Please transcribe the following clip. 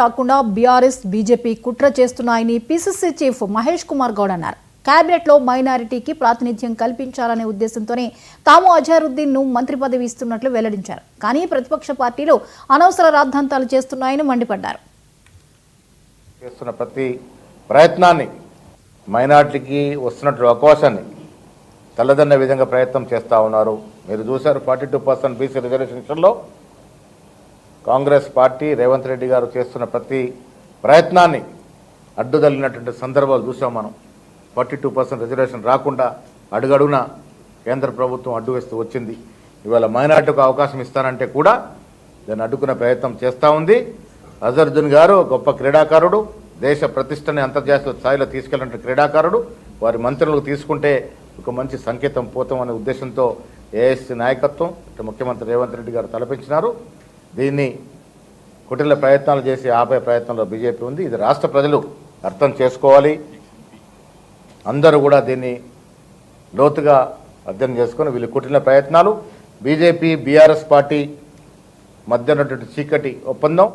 రాకుండా BRS BJP కుట్ర చేస్తున్నాయని పీసీసీ చీఫ్ మహేష్ కుమార్ గౌడ్ అన్నారు. కేబినెట్ లో మైనారిటీకి ప్రాతినిధ్యం కల్పించాలనే ఉద్దేశంతోనే తాము అజారుద్దీన్ ను మంత్రి పదవి ఇస్తున్నట్లు వెల్లడించారు. కానీ ప్రతిపక్ష పార్టీలు అనవసర రాద్ధాంతాలు చేస్తున్నాయని మండిపడ్డారు. చేస్తున్న ప్రతి ప్రయత్నాన్ని మైనారిటీకి వస్తున్నటువంటి అవకాశాన్ని తల్లదన్న విధంగా ప్రయత్నం చేస్తూ ఉన్నారు. మీరు చూశారు 42% బీసీ రిజర్వేషన్లో కాంగ్రెస్ పార్టీ రేవంత్ రెడ్డి గారు చేస్తున్న ప్రతి ప్రయత్నాన్ని అడ్డుదలినటువంటి సందర్భాలు చూసాం. మనం 42% రిజర్వేషన్ రాకుండా అడుగడుగున కేంద్ర ప్రభుత్వం అడ్డు వేస్తూ వచ్చింది. ఇవాళ మైనార్టీకి అవకాశం ఇస్తానంటే కూడా దాన్ని అడ్డుకునే ప్రయత్నం చేస్తూ ఉంది. అజరుద్దీన్ గారు గొప్ప క్రీడాకారుడు, దేశ ప్రతిష్టని అంతర్జాతీయ స్థాయిలో తీసుకెళ్లిన క్రీడాకారుడు. వారి మంత్రులకు తీసుకుంటే ఒక మంచి సంకేతం పోతామనే ఉద్దేశంతో ఏఎస్సీ నాయకత్వం ముఖ్యమంత్రి రేవంత్ రెడ్డి గారు తలపించినారు. దీన్ని కుటిల ప్రయత్నాలు చేసి ఆపే ప్రయత్నంలో బీజేపీ ఉంది. ఇది రాష్ట్ర ప్రజలు అర్థం చేసుకోవాలి. అందరూ కూడా దీన్ని లోతుగా అర్థం చేసుకొని వీళ్ళు కుటిల ప్రయత్నాలు బీజేపీ బీఆర్ఎస్ పార్టీ మధ్య ఉన్నటువంటి చీకటి ఒప్పందం